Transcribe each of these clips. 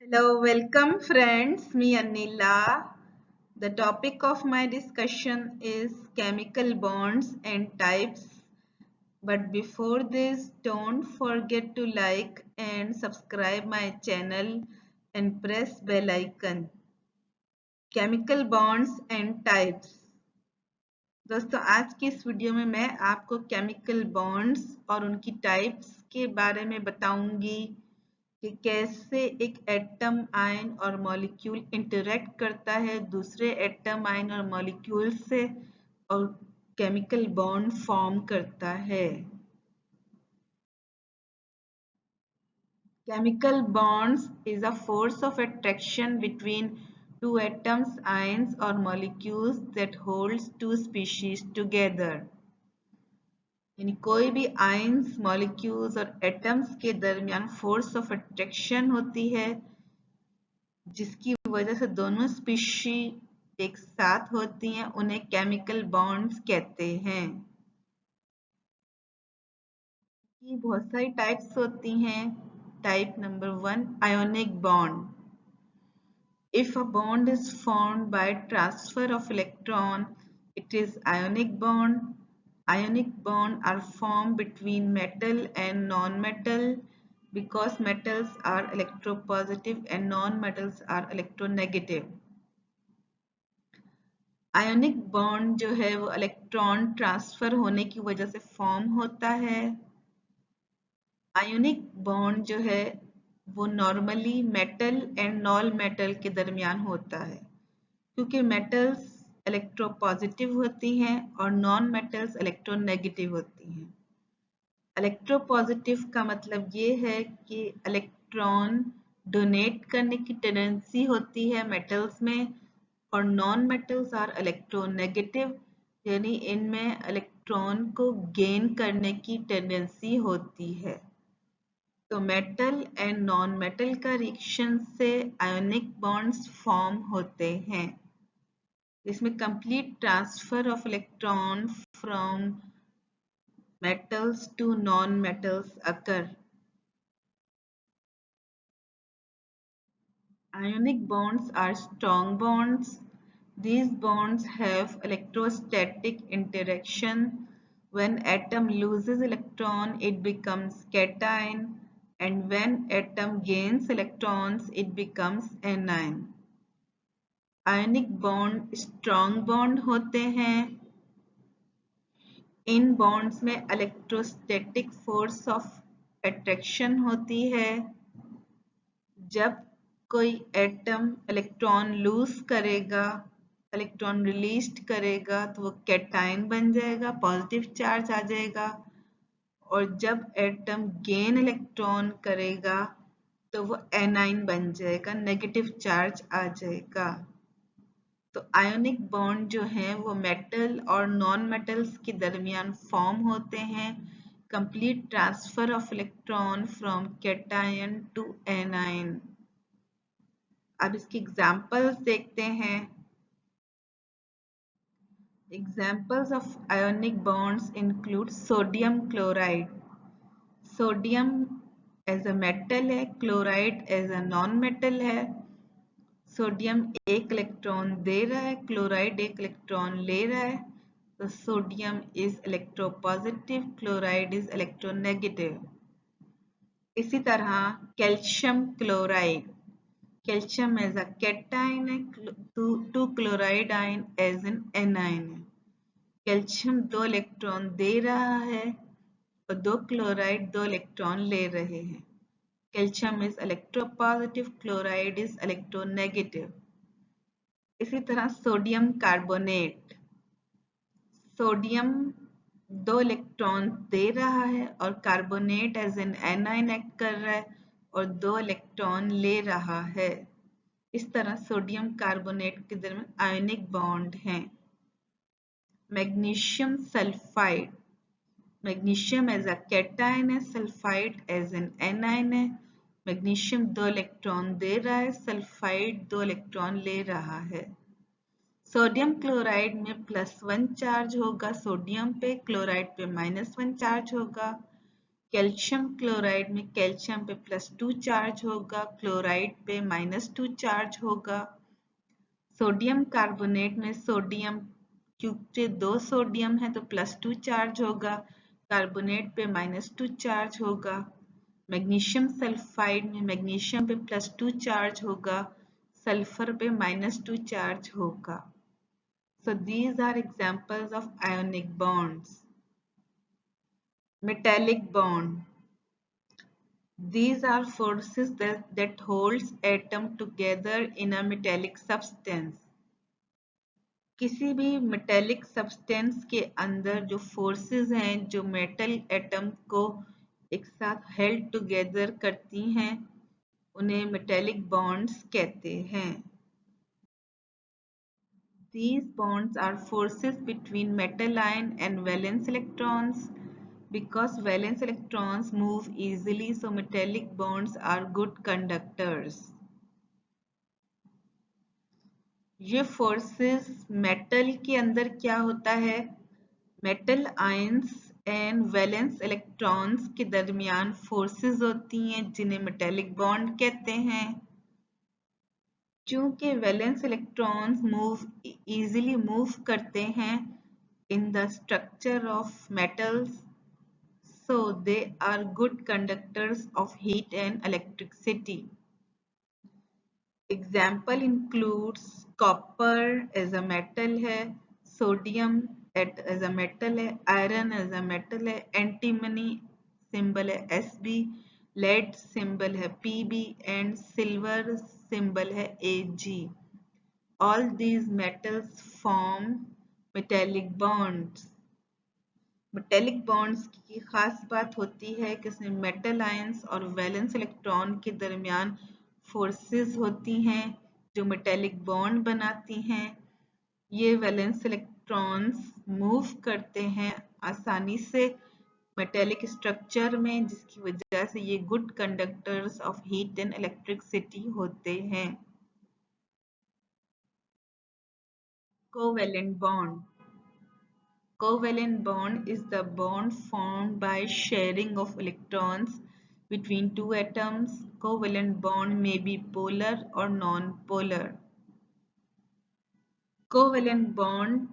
Hello, welcome friends. Me Anila. The topic of my discussion is chemical bonds and types. But before this, don't forget to like and subscribe my channel and press bell icon. Chemical bonds and types. दोस्तों आज की इस video में मैं आपको chemical bonds और उनकी types के बारे में बताऊंगी कि कैसे एक एटम आयन और मॉलिक्यूल इंटरेक्ट करता है दूसरे एटम आयन और मॉलिक्यूल से और केमिकल बॉन्ड फॉर्म करता है। Chemical bonds is a force of attraction between two atoms, ions or molecules that holds two species together. यानी कोई भी आयंस मॉलिक्यूल्स और एटम्स के दरमियान फोर्स ऑफ अट्रैक्शन होती है जिसकी वजह से दोनों स्पीशी एक साथ होती हैं, उन्हें केमिकल बॉन्ड्स कहते हैं। की बहुत सारी टाइप्स होती हैं। Type number 1 ionic bond. If a bond is formed by transfer of electron, it is ionic bond. Ionic bonds are formed between metal and non-metal because metals are electropositive and non-metals are electronegative. Ionic bond जो है वो electron transfer होने की वजह से form होता है। Ionic bond जो है वो normally metal and non metal के दरमियान होता है क्योंकि मेटल्स इलेक्ट्रोपॉजिटिव होती हैं और नॉन मेटल्स इलेक्ट्रोनेगेटिव होती हैं। इलेक्ट्रोपॉजिटिव का मतलब ये है कि इलेक्ट्रॉन डोनेट करने की टेंडेंसी होती है मेटल्स में और नॉन मेटल्स आर इलेक्ट्रोनेगेटिव यानी इनमें इलेक्ट्रॉन को गेन करने की टेंडेंसी होती है। तो मेटल एंड नॉन मेटल का रिएक्शन से आयोनिक बॉन्ड्स फॉर्म होते हैं। इसमें complete transfer of electron from metals to non-metals occur. Ionic bonds are strong bonds. These bonds have electrostatic interaction. When atom loses electron, it becomes cation, and when atom gains electrons, it becomes anion. Ionic bond strong bond होते हैं। इन bonds में electrostatic force of attraction होती है। जब कोई atom electron lose करेगा, electron release करेगा तो वो कैटायन बन जाएगा, पॉजिटिव चार्ज आ जाएगा। और जब एटम गेन इलेक्ट्रॉन करेगा तो वो एनाइन बन जाएगा, नेगेटिव चार्ज आ जाएगा। तो आयोनिक बॉन्ड जो हैं वो मेटल और नॉन मेटल्स के दरमियान फॉर्म होते हैं। Complete transfer of electron from cation to anion. अब इसकी एग्जांपल्स देखते हैं। Examples of ionic bonds include sodium chloride. Sodium as a metal है, chloride as a non metal है। सोडियम एक इलेक्ट्रॉन दे रहा है, क्लोराइड एक इलेक्ट्रॉन ले रहा है, तो sodium is electropositive, chloride is electronegative. इसी तरह calcium chloride, calcium as a cation है, two chloride ion as an anion है। कैल्शियम दो इलेक्ट्रॉन दे रहा है और दो क्लोराइड दो इलेक्ट्रॉन ले रहे हैं। Calcium is electropositive, chloride is electronegative. इसी तरह सोडियम कार्बोनेट, सोडियम दो इलेक्ट्रॉन दे रहा है और carbonate as an anion act कर रहा है और दो इलेक्ट्रॉन ले रहा है। इस तरह सोडियम कार्बोनेट के दरमियान आयोनिक बॉन्ड हैं। Magnesium sulphide, magnesium as a cation है, सल्फाइड एज एन एनायन है। मैग्नीशियम दो इलेक्ट्रॉन दे रहा है, सल्फाइड दो इलेक्ट्रॉन ले रहा है। सोडियम क्लोराइड में +1 चार्ज होगा सोडियम पे, क्लोराइड पे -1 चार्ज होगा। कैल्शियम क्लोराइड में कैल्शियम पे +2 चार्ज होगा, क्लोराइड पे -2 चार्ज होगा। सोडियम कार्बोनेट में सोडियम, क्योंकि 2 सोडियम है तो +2 चार्ज होगा, कार्बोनेट पे -2 चार्ज होगा। मैग्नीशियम सल्फाइड में मैग्नीशियम पे +2 चार्ज होगा, सल्फर पे -2 चार्ज होगा। So these are examples of ionic bonds. Metallic bond. These are forces that holds atom together in a metallic substance. किसी भी metallic substance के अंदर जो forces हैं जो metal atom को एक साथ held together करती हैं उन्हें metallic bonds कहते हैं. These bonds are forces between metal ion and valence electrons. Because valence electrons move easily, so metallic bonds are good conductors. ये forces metal के अंदर क्या होता है? Metal ions and valence electrons के दरमियान forces होती हैं जिन्हें metallic bond कहते हैं. क्योंकि valence electrons easily move करते हैं in the structure of metals, so they are good conductors of heat and electricity. Example includes copper as a metal है, sodium as a metal है, iron as a metal है, antimony symbol है Sb, lead symbol है Pb and silver symbol है Ag. All these metals form metallic bonds. Metallic bonds की खास बात होती है कि इसमें मेटल आयंस और वैलेंस इलेक्ट्रॉन के दरमियान फोर्सेस होती हैं जो मेटेलिक बॉन्ड बनाती हैं. ये वैलेंस इलेक्ट्रॉन्स मूव करते हैं आसानी से मेटेलिक स्ट्रक्चर में, जिसकी वजह से ये good conductors of heat and electricity होते हैं. Covalent bond. Covalent bond is the bond formed by sharing of electrons between two atoms. Covalent bond may be polar or non-polar. Covalent bond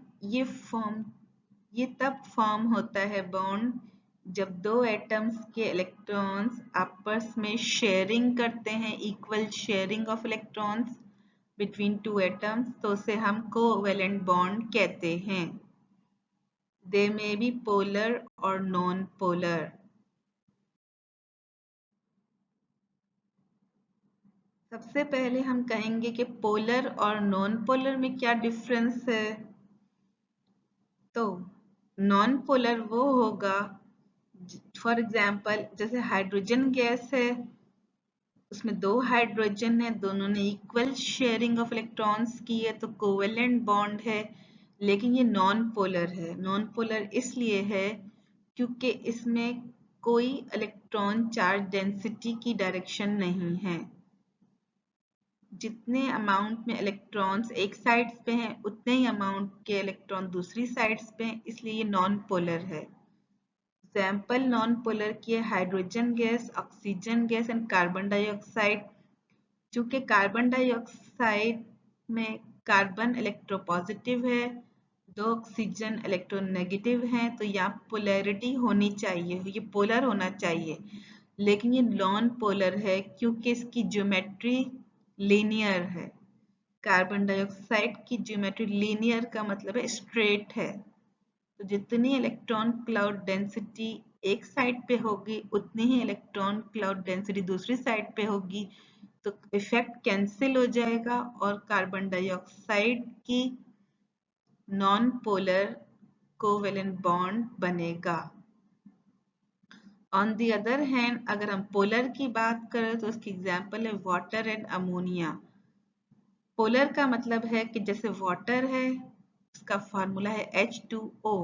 ये तब form होता है bond जब दो atoms के electrons आपस में शेयरिंग करते हैं, equal sharing of electrons between two atoms, तो उसे हम कोवेलेंट बॉन्ड कहते हैं. They may be polar or non-polar. सबसे पहले हम कहेंगे कि पोलर और नॉन पोलर में क्या डिफरेंस है. तो नॉन पोलर वो होगा, फॉर एग्जाम्पल जैसे हाइड्रोजन गैस है, उसमें दो हाइड्रोजन है, दोनों ने इक्वल शेयरिंग ऑफ इलेक्ट्रॉन्स की है तो कोवेलेंट बॉन्ड है. लेकिन ये नॉन पोलर है. नॉन पोलर इसलिए है क्योंकि इसमें कोई इलेक्ट्रॉन चार्ज डेंसिटी की डायरेक्शन नहीं है. जितने अमाउंट में इलेक्ट्रॉन्स एक साइड पे हैं उतने ही अमाउंट के इलेक्ट्रॉन दूसरी साइड्स पे हैं, इसलिए ये नॉन पोलर है. एग्जाम्पल नॉन पोलर की है hydrogen gas, oxygen gas and carbon dioxide. चूंकि कार्बन डाइऑक्साइड में कार्बन इलेक्ट्रोपॉजिटिव है, दो ऑक्सीजन इलेक्ट्रोनेगेटिव हैं, तो यहाँ पोलैरिटी होनी चाहिए, ये पोलर होना चाहिए. लेकिन ये नॉन पोलर है क्योंकि इसकी ज्योमेट्री लीनियर है. कार्बन डाइऑक्साइड की ज्योमेट्री लीनियर का मतलब है स्ट्रेट है. तो जितनी इलेक्ट्रॉन क्लाउड डेंसिटी एक साइड पे होगी उतनी ही इलेक्ट्रॉन क्लाउड डेंसिटी दूसरी साइड पे होगी, तो इफेक्ट कैंसिल हो जाएगा और कार्बन डाइऑक्साइड की नॉन पोलर कोवेलेंट बॉन्ड बनेगा. ऑन द अदर हैंड अगर हम पोलर की बात करें तो उसकी एग्जांपल है वाटर एंड अमोनिया. पोलर का मतलब है कि जैसे वाटर है उसका फार्मूला है H2O,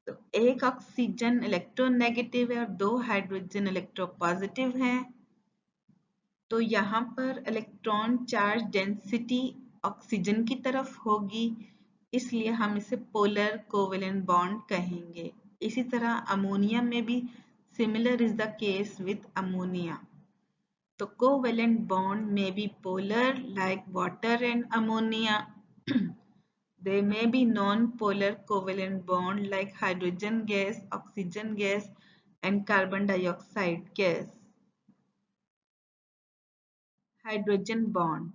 तो एक ऑक्सीजन इलेक्ट्रोनेगेटिव है और दो हाइड्रोजन इलेक्ट्रोपॉजिटिव हैं, तो यहाँ पर इलेक्ट्रॉन चार्ज डेंसिटी ऑक्सीजन की तरफ होगी, इसलिए हम इसे पोलर कोवेलेंट बॉन्ड कहेंगे. इसी तरह अमोनियम में भी Similar is the case with ammonia. The covalent bond may be polar like water and ammonia. They may be non-polar covalent bond like hydrogen gas, oxygen gas, and carbon dioxide gas. Hydrogen bond.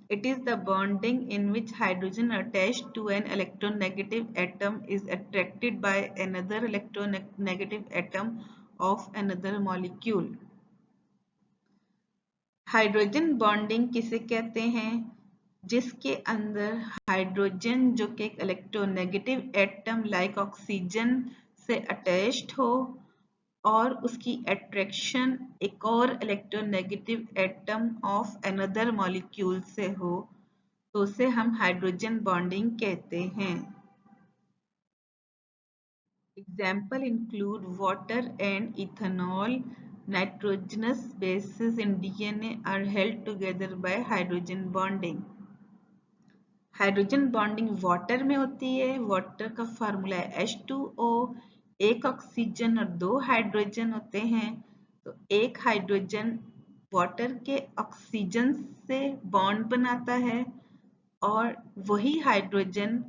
It is the bonding in which hydrogen attached to an electronegative atom is attracted by another electronegative atom of another molecule. Hydrogen bonding किसे कहते हैं? जिसके अंदर hydrogen जो कि एक electronegative atom like oxygen से attached हो और उसकी अट्रैक्शन एक और electronegative atom of another molecule से हो, तो उसे हम हाइड्रोजन बॉन्डिंग कहते हैं. Example include water and ethanol. Nitrogenous bases in DNA are held together by hydrogen bonding. Hydrogen bonding water में होती है. वाटर का फार्मूला है H2O. एक ऑक्सीजन और दो हाइड्रोजन होते हैं. तो एक हाइड्रोजन वाटर के ऑक्सीजन से बॉन्ड बनाता है और वही हाइड्रोजन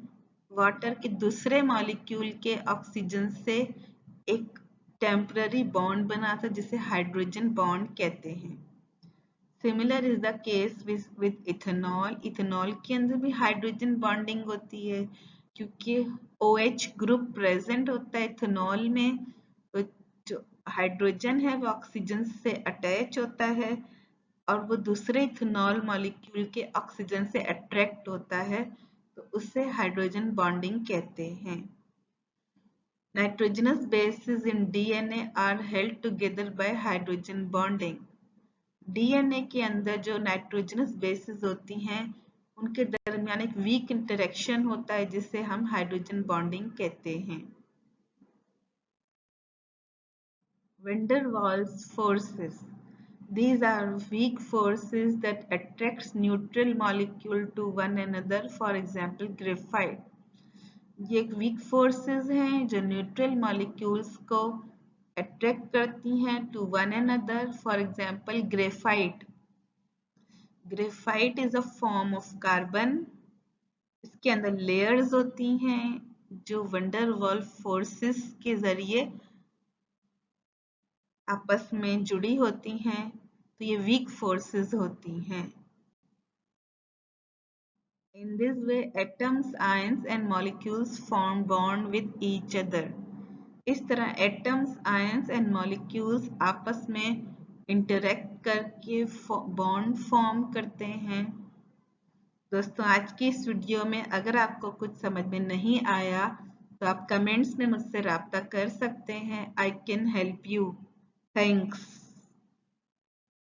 वाटर के दूसरे मॉलिक्यूल के ऑक्सीजन से एक टेम्पररी बॉन्ड बनाता है जिसे हाइड्रोजन बॉन्ड कहते हैं. Similar is the case with ethanol. Ethanol के अंदर भी हाइड्रोजन बॉन्डिंग होती है क्योंकि OH ग्रुप प्रेजेंट होता है इथेनॉल में. तो जो हाइड्रोजन है वो ऑक्सीजन से अटैच होता है और वो दूसरे इथेनॉल मॉलिक्यूल के ऑक्सीजन से अट्रैक्ट होता है, तो उसे हाइड्रोजन बॉन्डिंग कहते हैं. Nitrogenous bases in DNA are held together by hydrogen bonding. DNA के अंदर जो नाइट्रोजनस बेसेस होती हैं उनके दरमियान एक वीक इंटरेक्शन होता है जिसे हम हाइड्रोजन बॉन्डिंग कहते हैं. Van der Waals forces. These are weak forces that attracts neutral molecule to one another. For example, graphite. ये एक weak forces हैं जो neutral molecules को attract करती हैं to one another. For example, graphite. Graphite is a form of carbon. इसके अंदर layers होती हैं जो Van der Waals forces के जरिए आपस में जुड़ी होती हैं, तो ये वीक फोर्सेस होती हैं. In this way, atoms, ions and molecules form bond with each other. इस तरह एटम्स, आयंस एंड मॉलिक्यूल्स आपस में इंटरेक्ट करके बॉन्ड फॉर्म करते हैं. दोस्तों, आज की इस वीडियो में अगर आपको कुछ समझ में नहीं आया तो आप कमेंट्स में मुझसे राब्ता कर सकते हैं. I can help you. Thanks.